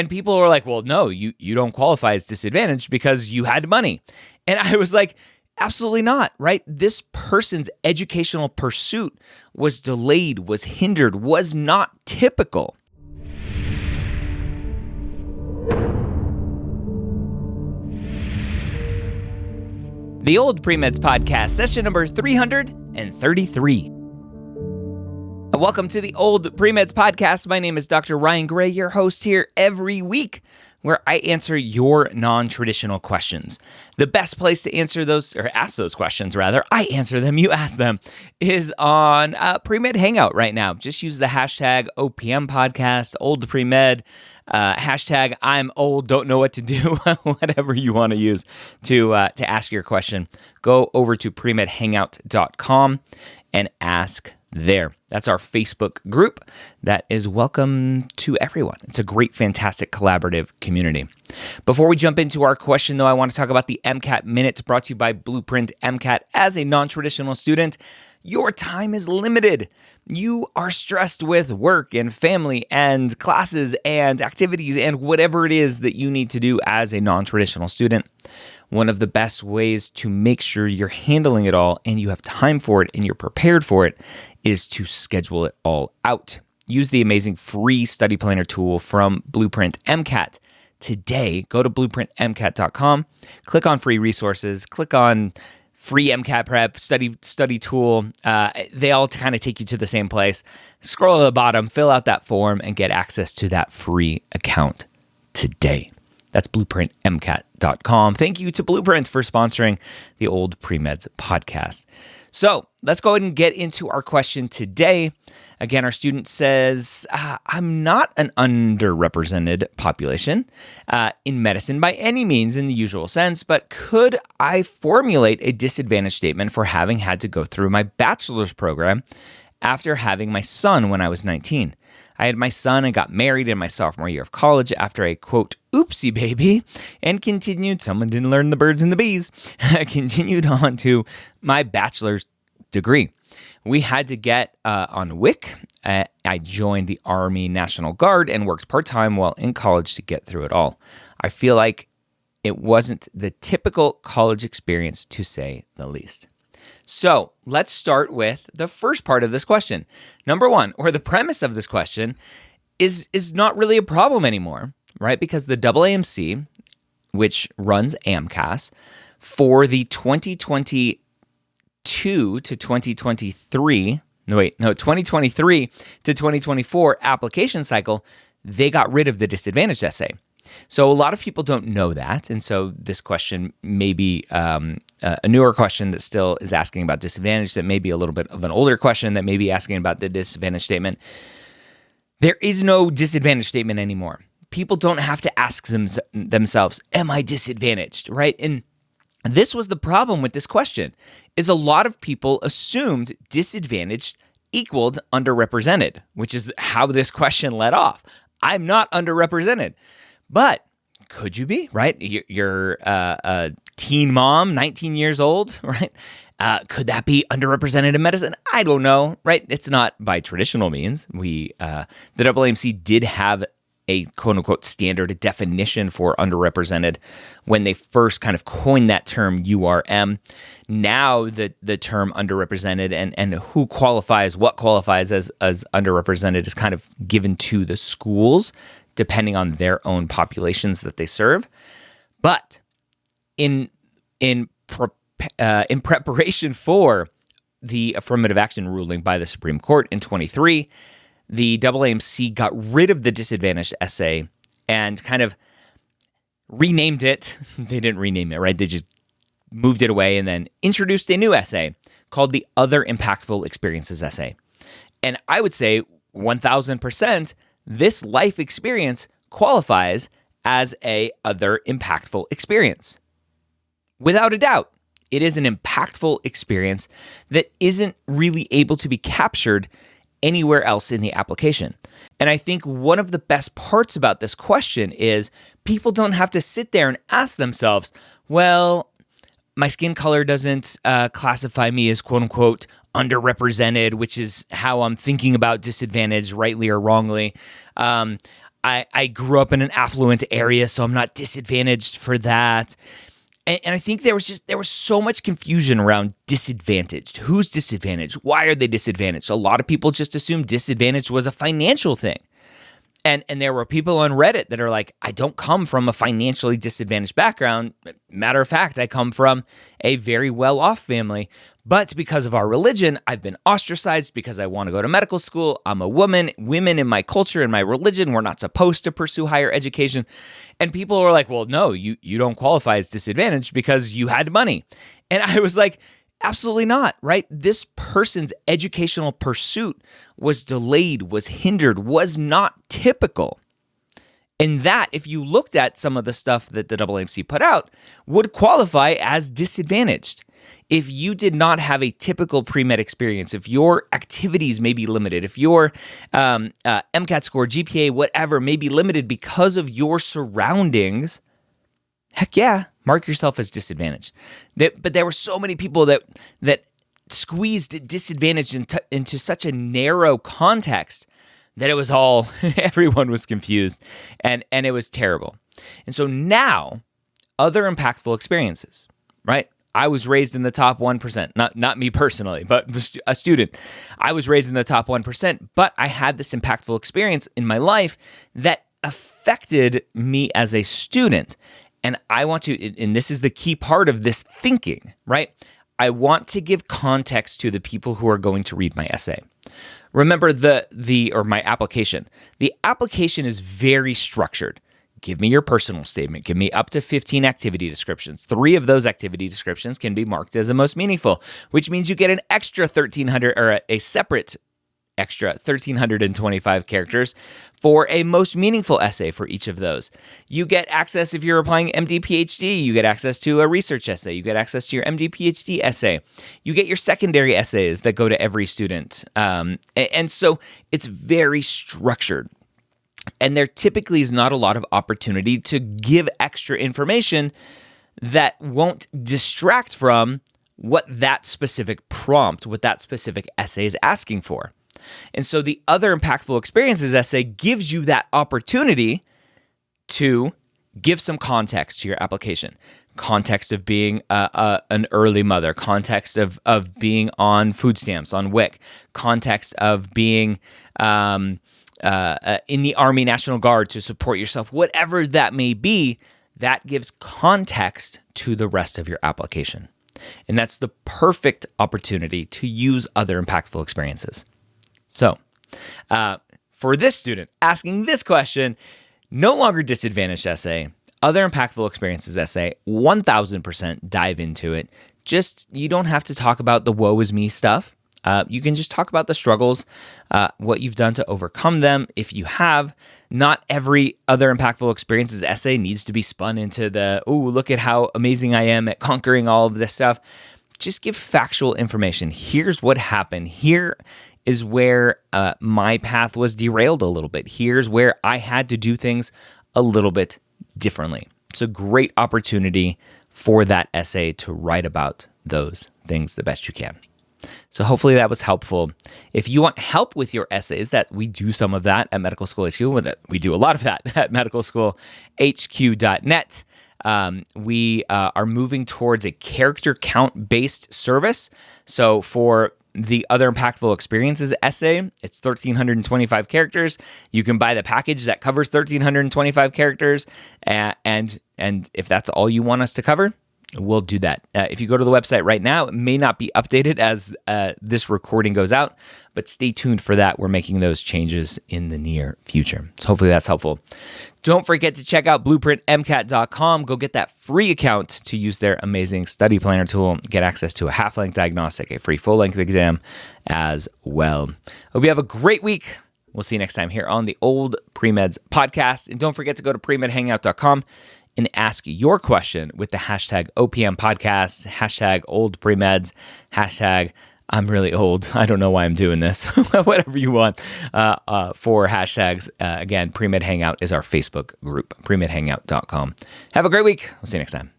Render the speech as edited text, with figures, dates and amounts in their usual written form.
And people were like, well, no, you don't qualify as disadvantaged because you had money. And I was like, absolutely not, right? This person's educational pursuit was delayed, was hindered, was not typical. The Old PreMeds Podcast, session number 333. Welcome to the Old PreMeds Podcast. My name is Dr. Ryan Gray, your host here every week, where I answer your non-traditional questions. The best place to answer those, or ask those questions rather, I answer them, you ask them, is on PreMed Hangout right now. Just use the hashtag OPM Podcast, Old PreMed, hashtag I'm old, don't know what to do, whatever you want to use to ask your question. Go over to premedhangout.com and ask there. That's our Facebook group that is welcome to everyone. It's a great, fantastic, collaborative community. Before we jump into our question, though, I want to talk about the MCAT Minute brought to you by Blueprint MCAT. As a non-traditional student, your time is limited. You are stressed with work and family and classes and activities and whatever it is that you need to do as a non-traditional student. One of the best ways to make sure you're handling it all and you have time for it and you're prepared for it is to schedule it all out. Use the amazing free study planner tool from Blueprint MCAT. Today, go to blueprintmcat.com, click on free resources, click on free MCAT prep, study tool. They all kind of take you to the same place. Scroll to the bottom, fill out that form, and get access to that free account today. That's blueprintmcat.com. Thank you to Blueprint for sponsoring the Old PreMeds Podcast. So let's go ahead and get into our question today. Again, our student says, I'm not an underrepresented population in medicine by any means in the usual sense, but could I formulate a disadvantage statement for having had to go through my bachelor's program after having my son when I was 19? I had my son and got married in my sophomore year of college after a, quote, oopsie baby, and continued, someone didn't learn the birds and the bees, continued on to my bachelor's degree. We had to get on WIC. I joined the Army National Guard and worked part-time while in college to get through it all. I feel like it wasn't the typical college experience, to say the least. So let's start with the first part of this question. Number one, or the premise of this question, is not really a problem anymore, right? Because the AAMC, which runs AMCAS, for the 2023 to 2024 application cycle, they got rid of the disadvantaged essay. So a lot of people don't know that, and so this question may be a newer question that still is asking about disadvantage, that may be a little bit of an older question that may be asking about the disadvantage statement. There is no disadvantage statement anymore. People don't have to ask themselves, am I disadvantaged, right? And this was the problem with this question, is a lot of people assumed disadvantaged equaled underrepresented, which is how this question led off. I'm not underrepresented. But could you be, right? You're a teen mom, 19 years old, right? Could that be underrepresented in medicine? I don't know, right? It's not by traditional means. The AAMC did have a quote-unquote standard definition for underrepresented when they first kind of coined that term URM. Now the term underrepresented and who qualifies, what qualifies as underrepresented is kind of given to the schools depending on their own populations that they serve. But in preparation for the affirmative action ruling by the Supreme Court in 23, the AAMC got rid of the disadvantaged essay and kind of renamed it. They didn't rename it, right? They just moved it away and then introduced a new essay called the Other Impactful Experiences essay. And I would say 1,000%, this life experience qualifies as a other impactful experience. Without a doubt, it is an impactful experience that isn't really able to be captured anywhere else in the application. And I think one of the best parts about this question is people don't have to sit there and ask themselves, well, my skin color doesn't classify me as quote unquote underrepresented, which is how I'm thinking about disadvantage, rightly or wrongly. I grew up in an affluent area, so I'm not disadvantaged for that. And I think there was so much confusion around disadvantaged. Who's disadvantaged? Why are they disadvantaged? A lot of people just assumed disadvantaged was a financial thing. And there were people on Reddit that are like, I don't come from a financially disadvantaged background. Matter of fact, I come from a very well-off family. But because of our religion, I've been ostracized because I want to go to medical school. I'm a woman. Women in my culture and my religion, we're not supposed to pursue higher education. And people are like, well, no, you don't qualify as disadvantaged because you had money. And I was like, absolutely not, right? This person's educational pursuit was delayed, was hindered, was not typical. And that, if you looked at some of the stuff that the AAMC put out, would qualify as disadvantaged. If you did not have a typical pre-med experience, if your activities may be limited, if your MCAT score, GPA, whatever, may be limited because of your surroundings, heck yeah, mark yourself as disadvantaged. But there were so many people that squeezed disadvantage into such a narrow context that it was all, everyone was confused, and it was terrible. And so now, other impactful experiences, right? I was raised in the top 1%, not me personally, but a student. I was raised in the top 1%, but I had this impactful experience in my life that affected me as a student. And I want to, and this is the key part of this thinking, right? I want to give context to the people who are going to read my essay. Remember my application. The application is very structured. Give me your personal statement. Give me up to 15 activity descriptions. 3 of those activity descriptions can be marked as the most meaningful, which means you get an extra 1,300 or a separate extra 1,325 characters for a most meaningful essay for each of those. You get access, if you're applying MD, PhD, you get access to a research essay. You get access to your MD, PhD essay. You get your secondary essays that go to every student. And so it's very structured. And there typically is not a lot of opportunity to give extra information that won't distract from what that specific prompt, what that specific essay is asking for. And so the other impactful experiences essay gives you that opportunity to give some context to your application. Context of being an early mother, context of being on food stamps, on WIC, context of being in the Army National Guard to support yourself, whatever that may be, that gives context to the rest of your application. And that's the perfect opportunity to use other impactful experiences. So, for this student asking this question, no longer disadvantaged essay, other impactful experiences essay, 1000% dive into it. Just, you don't have to talk about the woe is me stuff. You can just talk about the struggles, what you've done to overcome them. If you have, not every other impactful experiences essay needs to be spun into the, oh, look at how amazing I am at conquering all of this stuff. Just give factual information. Here's what happened. Here is where my path was derailed a little bit. Here's where I had to do things a little bit differently. It's a great opportunity for that essay to write about those things the best you can. So hopefully that was helpful. If you want help with your essays, that we do some of that at Medical School HQ, we do a lot of that at medicalschoolhq.net. We are moving towards a character count-based service. So for the other impactful experiences essay, it's 1,325 characters. You can buy the package that covers 1,325 characters. And if that's all you want us to cover, we'll do that. If you go to the website right now, it may not be updated as this recording goes out, but stay tuned for that. We're making those changes in the near future. So hopefully that's helpful. Don't forget to check out blueprintmcat.com. Go get that free account to use their amazing study planner tool. Get access to a half-length diagnostic, a free full-length exam as well. Hope you have a great week. We'll see you next time here on the Old PreMeds podcast. And don't forget to go to premedhangout.com and ask your question with the hashtag OPM podcast, hashtag old PreMeds, hashtag I'm really old. I don't know why I'm doing this. Whatever you want for hashtags. Again, PreMed Hangout is our Facebook group, premedhangout.com. Have a great week. We'll see you next time.